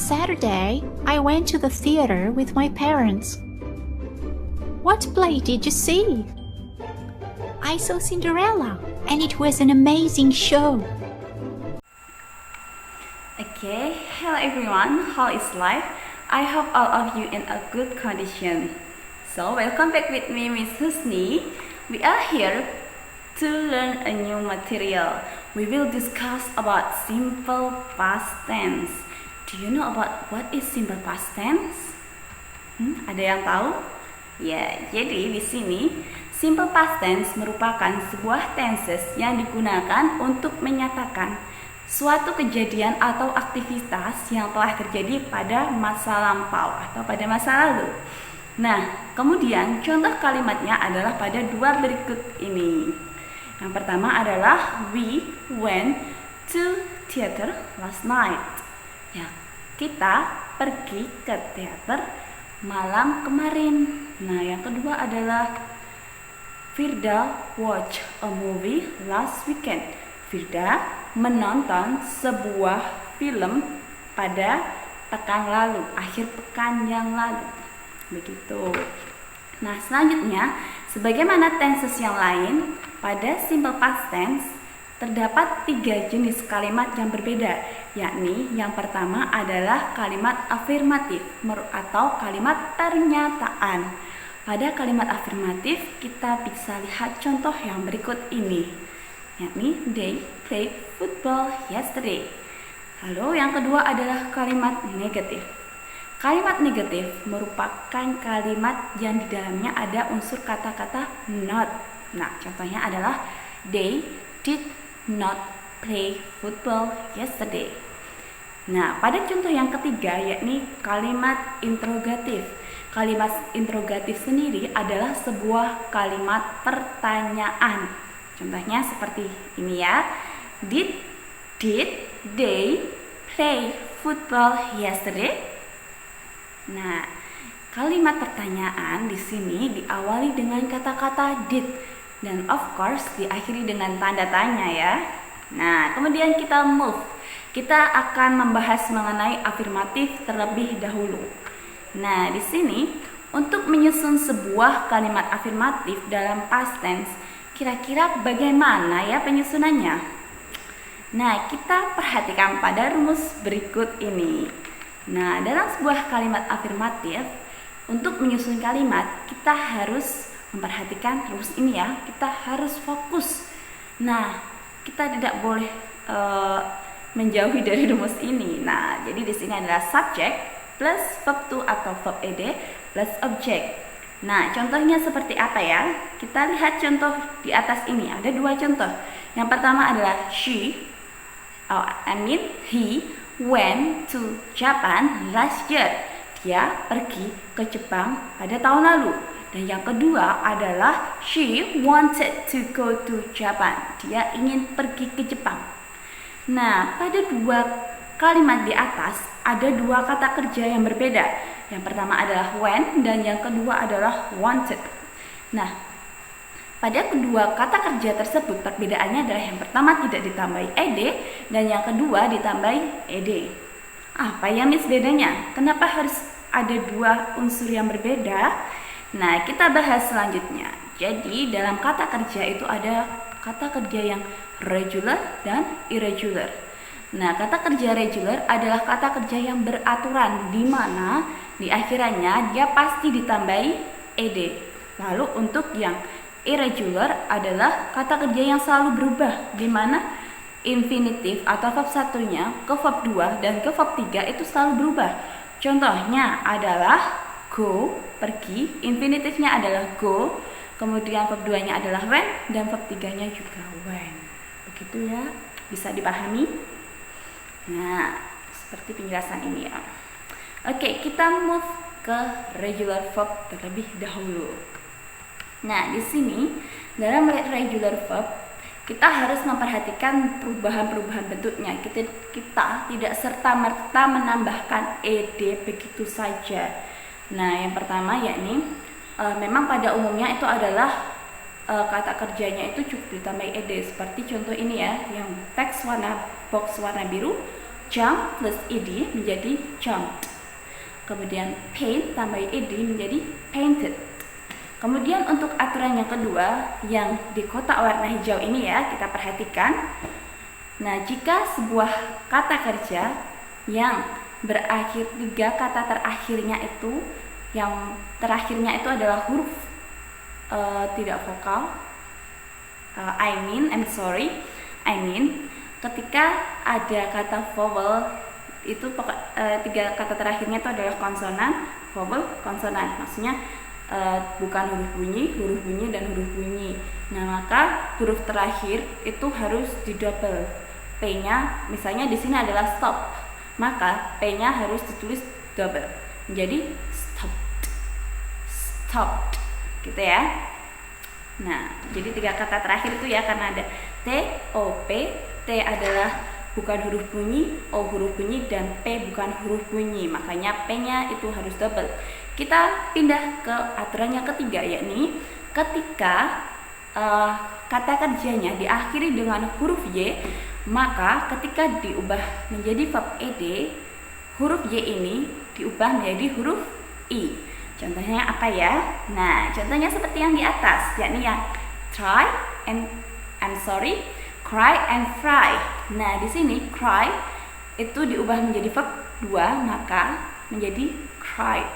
Saturday, I went to the theater with my parents. What play did you see? I saw Cinderella, and it was an amazing show. Okay, hello everyone, how is life? I hope all of you in a good condition. So, welcome back with me, Miss Husni. We are here to learn a new material. We will discuss about simple past tense. Do you know about what is simple past tense? Ada yang tahu? Ya, jadi di sini simple past tense merupakan sebuah tenses yang digunakan untuk menyatakan suatu kejadian atau aktivitas yang telah terjadi pada masa lampau atau pada masa lalu. Nah, kemudian contoh kalimatnya adalah pada dua berikut ini. Yang pertama adalah we went to theater last night. Ya, kita pergi ke teater malam kemarin. Nah, yang kedua adalah Firda watch a movie last weekend. Firda menonton sebuah film pada pekan lalu, akhir pekan yang lalu. Begitu. Nah, selanjutnya, sebagaimana tenses yang lain, pada simple past tense terdapat 3 jenis kalimat yang berbeda, yakni yang pertama adalah kalimat afirmatif atau kalimat pernyataan. Pada kalimat afirmatif kita bisa lihat contoh yang berikut ini, yakni they played football yesterday. Lalu yang kedua adalah kalimat negatif. Kalimat negatif merupakan kalimat yang di dalamnya ada unsur kata-kata not. Nah, contohnya adalah they did not play football yesterday. Nah, pada contoh yang ketiga yakni kalimat interrogatif. Kalimat interrogatif sendiri adalah sebuah kalimat pertanyaan. Contohnya seperti ini ya. Did they play football yesterday? Nah, kalimat pertanyaan di sini diawali dengan kata-kata did dan of course diakhiri dengan tanda tanya ya. Nah, kemudian kita move. Kita akan membahas mengenai afirmatif terlebih dahulu. Nah, di sini untuk menyusun sebuah kalimat afirmatif dalam past tense, kira-kira bagaimana ya penyusunannya? Nah, kita perhatikan pada rumus berikut ini. Nah, dalam sebuah kalimat afirmatif, untuk menyusun kalimat, kita harus memperhatikan rumus ini ya. Kita harus fokus. Nah, kita tidak boleh menjauhi dari rumus ini. Nah, jadi di sini adalah subject plus verb to atau verb ed plus object. Nah, contohnya seperti apa ya? Kita lihat contoh di atas ini. Ada 2 contoh. Yang pertama adalah he went to Japan last year. Dia pergi ke Jepang pada tahun lalu. Dan yang kedua adalah she wanted to go to Japan. Dia ingin pergi ke Jepang. Nah, pada 2 kalimat di atas ada 2 kata kerja yang berbeda. Yang pertama adalah when dan yang kedua adalah wanted. Nah, pada kedua kata kerja tersebut perbedaannya adalah yang pertama tidak ditambahi ed dan yang kedua ditambahi ed. Apa ya Miss bedanya? Kenapa harus ada 2 unsur yang berbeda? Nah, kita bahas selanjutnya. Jadi, dalam kata kerja itu ada kata kerja yang regular dan irregular. Nah, kata kerja regular adalah kata kerja yang beraturan di mana di akhirannya dia pasti ditambahi ed. Lalu untuk yang irregular adalah kata kerja yang selalu berubah di mana infinitif atau verb satunya ke verb 2 dan ke verb 3 itu selalu berubah. Contohnya adalah go, pergi, infinitifnya adalah go, kemudian verb 2-nya adalah went dan verb 3-nya juga went. Begitu ya, bisa dipahami? Nah, seperti penjelasan ini ya. Oke, kita move ke regular verb terlebih dahulu. Nah, di sini dalam regular verb kita harus memperhatikan perubahan-perubahan bentuknya. Kita tidak serta-merta menambahkan ed begitu saja. Nah, yang pertama yakni memang pada umumnya itu adalah kata kerjanya itu cukup ditambah ed seperti contoh ini ya, yang teks warna box warna biru jump plus ed menjadi jumped. Kemudian paint tambah ed menjadi painted. Kemudian untuk aturan yang kedua yang di kotak warna hijau ini ya, kita perhatikan. Nah, jika sebuah kata kerja yang berakhir 3 kata terakhirnya itu, yang terakhirnya itu adalah huruf tidak vokal, I mean ketika ada kata vowel itu 3 kata terakhirnya itu adalah konsonan, vowel, konsonan. Maksudnya bukan huruf bunyi dan huruf bunyi. Nah, maka huruf terakhir itu harus didouble. P-nya misalnya di sini adalah stop, maka P-nya harus ditulis double menjadi stopped gitu ya. Nah, jadi 3 kata terakhir itu ya, karena ada T, O, P. T adalah bukan huruf bunyi, O huruf bunyi, dan P bukan huruf bunyi, makanya P-nya itu harus double. Kita pindah ke aturan yang ketiga, yakni ketika kata kerjanya diakhiri dengan huruf Y, maka ketika diubah menjadi verb ed, huruf Y ini diubah menjadi huruf I. Contohnya apa ya? Nah, contohnya seperti yang di atas, yakni yang cry and fry. Nah, di sini cry itu diubah menjadi verb 2, maka menjadi cried.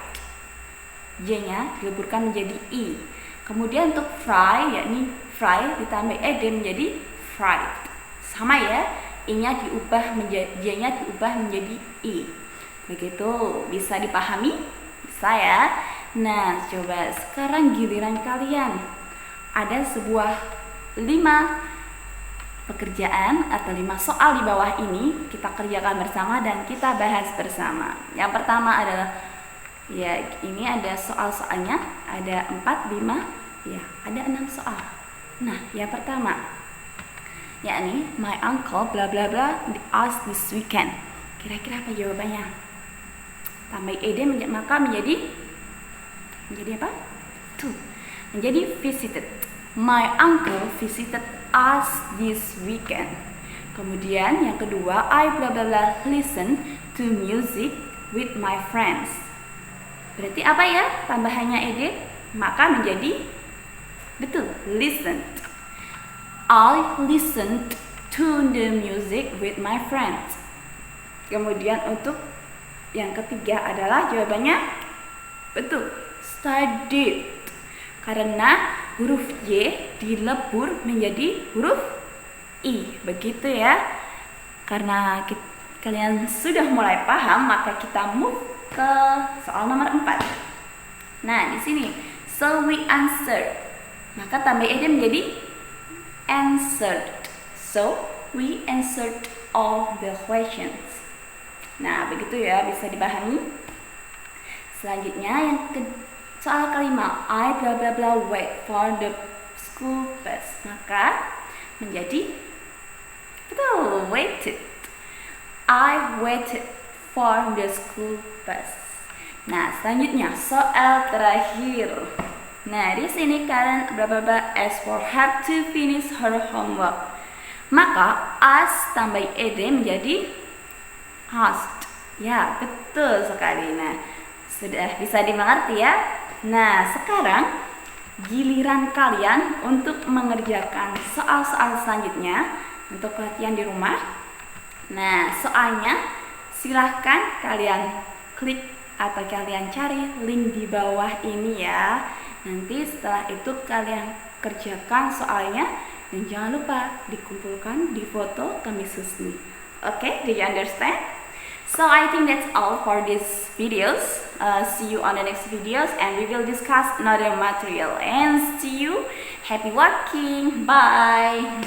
Y-nya dileburkan menjadi I. Kemudian untuk fry, yakni fry ditambah ed menjadi fried. Sama ya, I-nya diubah menjadi Y-nya diubah menjadi I. Begitu, bisa dipahami? Bisa ya. Nah, coba sekarang giliran kalian. Ada sebuah 5 pekerjaan atau 5 soal di bawah ini, kita kerjakan bersama dan kita bahas bersama. Yang pertama adalah, ya ini ada soal-soalnya, ada 4, 5, ya ada 6 soal. Nah, yang pertama, yakni my uncle bla bla bla asked this weekend. Kira-kira apa jawabannya? Tambah ed maka menjadi apa? Tuh, menjadi visited. My uncle visited us this weekend. Kemudian yang kedua, I bla bla bla listen to music with my friends. Berarti apa ya tambahannya ed? Maka menjadi betul, listened. I listened to the music with my friends. Kemudian untuk yang ketiga adalah jawabannya betul, studied. Karena huruf Y dilebur menjadi huruf I. Begitu ya. Karena kalian sudah mulai paham, maka kita move ke soal nomor 4. Nah, di sini so we answered. Maka tambah ed menjadi answered. So we answered all the questions. Nah, begitu ya, bisa dipahami. Selanjutnya yang soal kelima, I bla bla bla wait for the school bus. Maka menjadi betul, waited. I waited for the school bus. Nah, selanjutnya soal terakhir. Nah, di sini Karen bla bla bla asked for her to finish her homework. Maka ask tambah ed menjadi asked. Ya, betul sekali. Nah, sudah bisa dimengerti ya. Nah, sekarang giliran kalian untuk mengerjakan soal-soal selanjutnya untuk latihan di rumah. Nah, soalnya silahkan kalian klik atau kalian cari link di bawah ini ya. Nanti setelah itu kalian kerjakan soalnya dan jangan lupa dikumpulkan di foto ke Miss Husni. Okay, do you understand? So I think that's all for these videos. See you on the next videos and we will discuss another material. And see you. Happy working. Bye.